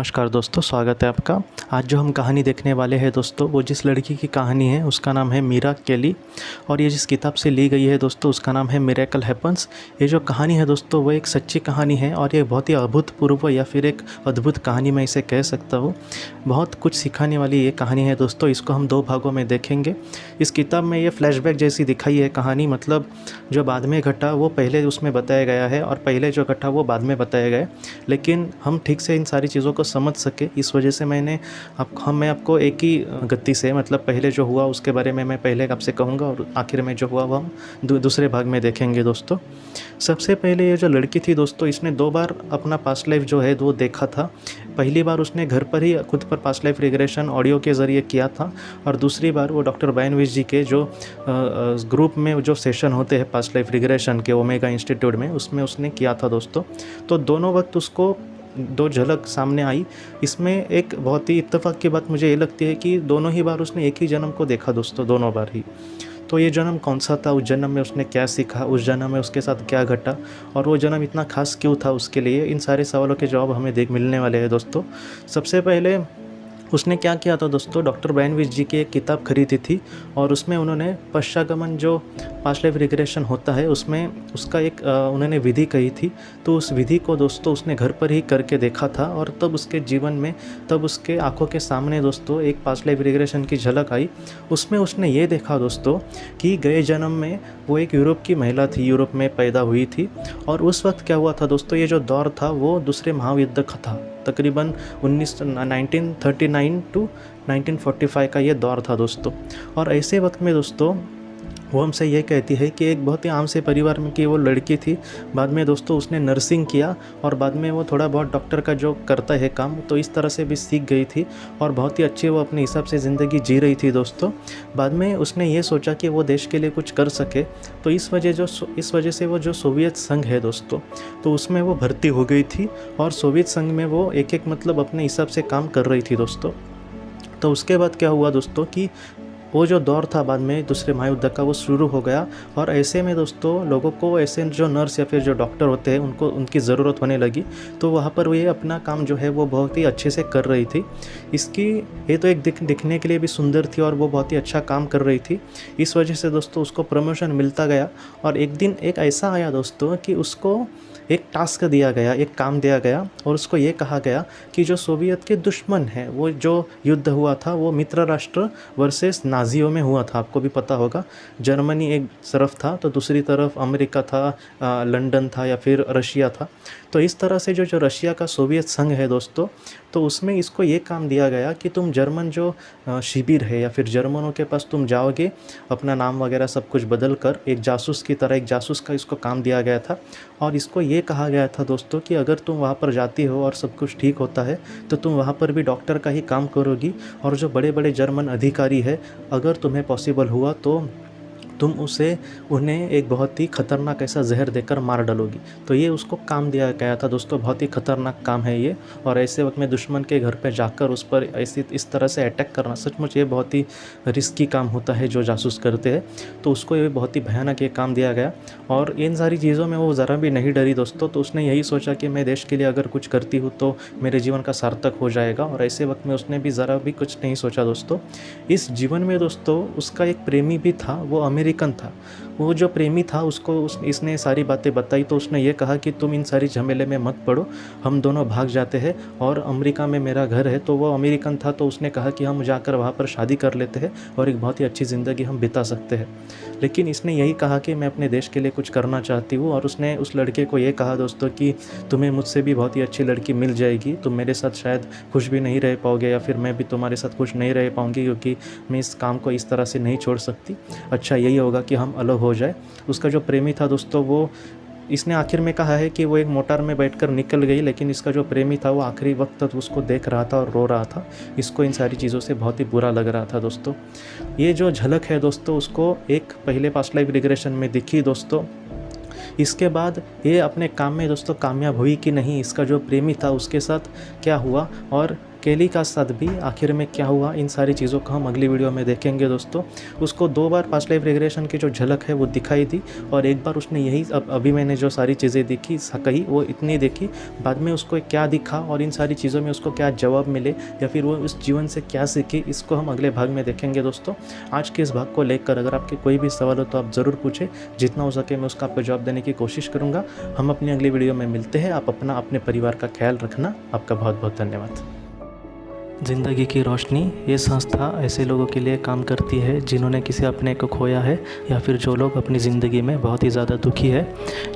नमस्कार दोस्तों, स्वागत है आपका। आज जो हम कहानी देखने वाले हैं दोस्तों, वो जिस लड़की की कहानी है उसका नाम है मीरा केली और ये जिस किताब से ली गई है दोस्तों उसका नाम है मिरेकल हैपन्स। ये जो कहानी है दोस्तों वो एक सच्ची कहानी है और ये बहुत ही अभूतपूर्व या फिर एक अद्भुत कहानी मैं इसे कह सकता हूँ। बहुत कुछ सिखाने वाली ये कहानी है दोस्तों। इसको हम दो भागों में देखेंगे। इस किताब में ये फ्लैशबैक जैसी दिखाई है कहानी, मतलब जो बाद में घटा वो पहले उसमें बताया गया है और पहले जो घटा वो बाद में बताया गया है, लेकिन हम ठीक से इन सारी चीज़ों को समझ सके इस वजह से मैं आपको एक ही गति से, मतलब पहले जो हुआ उसके बारे में मैं पहले आपसे कहूँगा और आखिर में जो हुआ वो हम दूसरे भाग में देखेंगे दोस्तों। सबसे पहले ये जो लड़की थी दोस्तों, इसने 2 बार अपना पास्ट लाइफ जो है वो देखा था। पहली बार उसने घर पर ही खुद पर पास्ट लाइफ रिग्रेशन ऑडियो के ज़रिए किया था और दूसरी बार वो डॉक्टर बैनविच जी के जो ग्रुप में जो सेशन होते हैं पास्ट लाइफ रिग्रेशन के ओमेगा इंस्टीट्यूट में, उसमें उसने किया था दोस्तों। तो दोनों वक्त उसको 2 झलक सामने आई। इसमें एक बहुत ही इत्तेफाक की बात मुझे ये लगती है कि दोनों ही बार उसने एक ही जन्म को देखा दोस्तों, दोनों बार ही। तो ये जन्म कौन सा था, उस जन्म में उसने क्या सीखा, उस जन्म में उसके साथ क्या घटा और वो जन्म इतना खास क्यों था उसके लिए, इन सारे सवालों के जवाब हमें मिलने वाले हैं दोस्तों। सबसे पहले उसने क्या किया था दोस्तों, डॉक्टर बैनविच जी की एक किताब खरीदी थी और उसमें उन्होंने पश्चागमन जो पास्ट लाइफ रिग्रेशन होता है उसमें उसका एक उन्होंने विधि कही थी। तो उस विधि को दोस्तों उसने घर पर ही करके देखा था और तब उसके जीवन में, तब उसके आंखों के सामने दोस्तों एक पास्ट लाइफ रिग्रेशन की झलक आई। उसमें उसने ये देखा दोस्तों कि गए जन्म में वो एक यूरोप की महिला थी, यूरोप में पैदा हुई थी और उस वक्त क्या हुआ था दोस्तों, ये जो दौर था वो दूसरे महायुद्ध का था। तकरीबन 1939 टू 1945 का ये दौर था दोस्तों। और ऐसे वक्त में दोस्तों वो हमसे ये कहती है कि एक बहुत ही आम से परिवार में की वो लड़की थी। बाद में दोस्तों उसने नर्सिंग किया और बाद में वो थोड़ा बहुत डॉक्टर का जो करता है काम, तो इस तरह से भी सीख गई थी और बहुत ही अच्छी वो अपने हिसाब से ज़िंदगी जी रही थी दोस्तों। बाद में उसने ये सोचा कि वो देश के लिए कुछ कर सके, तो इस वजह से वो जो सोवियत संघ है दोस्तों, तो उसमें वो भर्ती हो गई थी और सोवियत संघ में वो एक मतलब अपने हिसाब से काम कर रही थी दोस्तों। तो उसके बाद क्या हुआ दोस्तों कि वो जो दौर था बाद में दूसरे महायुद्ध का वो शुरू हो गया और ऐसे में दोस्तों लोगों को, ऐसे जो नर्स या फिर जो डॉक्टर होते हैं उनको उनकी ज़रूरत होने लगी। तो वहाँ पर वो ये अपना काम जो है वो बहुत ही अच्छे से कर रही थी। इसकी ये तो एक दिखने के लिए भी सुंदर थी और वो बहुत ही अच्छा काम कर रही थी। इस वजह से दोस्तों उसको प्रमोशन मिलता गया और एक दिन एक ऐसा आया दोस्तों कि उसको एक टास्क दिया गया, एक काम दिया गया और उसको ये कहा गया कि जो सोवियत के दुश्मन हैं, वो जो युद्ध हुआ था वो मित्र राष्ट्र वर्सेस नाजियों में हुआ था। आपको भी पता होगा, जर्मनी एक तरफ था तो दूसरी तरफ अमेरिका था, लंदन था या फिर रशिया था। तो इस तरह से जो रशिया का सोवियत संघ है दोस्तों, तो उसमें इसको ये काम दिया गया कि तुम जर्मन जो शिविर है या फिर जर्मनों के पास तुम जाओगे, अपना नाम वगैरह सब कुछ बदल कर एक जासूस की तरह, एक जासूस का इसको काम दिया गया था। और इसको ये कहा गया था दोस्तों कि अगर तुम वहाँ पर जाती हो और सब कुछ ठीक होता है तो तुम वहाँ पर भी डॉक्टर का ही काम करोगी और जो बड़े बड़े जर्मन अधिकारी है, अगर तुम्हें पॉसिबल हुआ तो तुम उन्हें एक बहुत ही ख़तरनाक ऐसा जहर देकर मार डालोगी। तो ये उसको काम दिया गया था दोस्तों। बहुत ही ख़तरनाक काम है ये और ऐसे वक्त में दुश्मन के घर पे जाकर उस पर इस तरह से अटैक करना, सचमुच ये बहुत ही रिस्की काम होता है जो जासूस करते हैं। तो उसको ये बहुत ही भयानक ये काम दिया गया और इन सारी चीज़ों में वो ज़रा भी नहीं डरी दोस्तों। तो उसने यही सोचा कि मैं देश के लिए अगर कुछ करती हूँ तो मेरे जीवन का सार्थक हो जाएगा और ऐसे वक्त में उसने भी ज़रा भी कुछ नहीं सोचा दोस्तों। इस जीवन में दोस्तों उसका एक प्रेमी भी था, वो अमेरिकन था। वो जो प्रेमी था उसको इसने सारी बातें बताई तो उसने ये कहा कि तुम इन सारी झमेले में मत पड़ो, हम दोनों भाग जाते हैं और अमेरिका में मेरा घर है। तो वो अमेरिकन था तो उसने कहा कि हम जाकर वहाँ पर शादी कर लेते हैं और एक बहुत ही अच्छी ज़िंदगी हम बिता सकते हैं। लेकिन इसने यही कहा कि मैं अपने देश के लिए कुछ करना चाहती हूँ और उसने उस लड़के को ये कहा दोस्तों कि तुम्हें मुझसे भी बहुत ही अच्छी लड़की मिल जाएगी, तुम मेरे साथ शायद खुश भी नहीं रह पाओगे या फिर मैं भी तुम्हारे साथ खुश नहीं रह पाऊँगी क्योंकि मैं इस काम को इस तरह से नहीं छोड़ सकती। अच्छा यही होगा कि हम अलग हो जाए। उसका जो प्रेमी था दोस्तों, वो इसने आखिर में कहा है कि वो एक मोटर में बैठकर निकल गई, लेकिन इसका जो प्रेमी था वो आखिरी वक्त तक उसको देख रहा था और रो रहा था। इसको इन सारी चीज़ों से बहुत ही बुरा लग रहा था दोस्तों। ये जो झलक है दोस्तों उसको एक पहले पास्ट लाइफ रिग्रेशन में दिखी दोस्तों। इसके बाद ये अपने काम में दोस्तों कामयाब हुई कि नहीं, इसका जो प्रेमी था उसके साथ क्या हुआ और केली का साथ भी आखिर में क्या हुआ, इन सारी चीज़ों को हम अगली वीडियो में देखेंगे दोस्तों। उसको 2 बार पास्ट लाइफ रिग्रेशन की जो झलक है वो दिखाई थी, और एक बार उसने यही अभी मैंने जो सारी चीज़ें देखी कही वो इतनी देखी, बाद में उसको क्या दिखा और इन सारी चीज़ों में उसको क्या जवाब मिले या फिर वो उस जीवन से क्या सीखी, इसको हम अगले भाग में देखेंगे दोस्तों। आज के इस भाग को लेकर अगर आपके कोई भी सवाल हो तो आप ज़रूर पूछें, जितना हो सके मैं उसका आपको जवाब देने की कोशिश करूँगा। हम अपनी अगली वीडियो में मिलते हैं। आप अपना अपने परिवार का ख्याल रखना। आपका बहुत बहुत धन्यवाद। ज़िंदगी की रोशनी ये संस्था ऐसे लोगों के लिए काम करती है जिन्होंने किसी अपने को खोया है या फिर जो लोग अपनी ज़िंदगी में बहुत ही ज़्यादा दुखी है।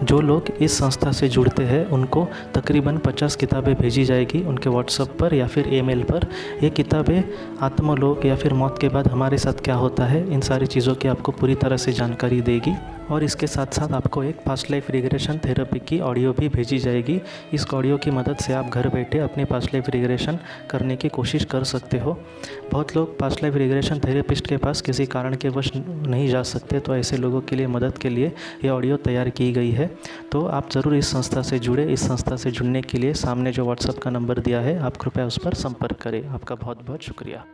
जो लोग इस संस्था से जुड़ते हैं उनको तकरीबन 50 किताबें भेजी जाएगी उनके व्हाट्सएप पर या फिर ईमेल पर। ये किताबें आत्मलोक या फिर मौत के बाद हमारे साथ क्या होता है, इन सारी चीज़ों की आपको पूरी तरह से जानकारी देगी। और इसके साथ साथ आपको एक पास्ट लाइफ रिग्रेशन थेरेपी की ऑडियो भी भेजी जाएगी। इस ऑडियो की मदद से आप घर बैठे अपनी पास्ट लाइफ रिग्रेशन करने की कोशिश कर सकते हो। बहुत लोग पास्ट लाइफ रिग्रेशन थेरेपिस्ट के पास किसी कारण के वश नहीं जा सकते, तो ऐसे लोगों के लिए मदद के लिए ये ऑडियो तैयार की गई है। तो आप ज़रूर इस संस्था से जुड़े। इस संस्था से जुड़ने के लिए सामने जो व्हाट्सएप का नंबर दिया है आप कृपया उस पर संपर्क करें। आपका बहुत बहुत शुक्रिया।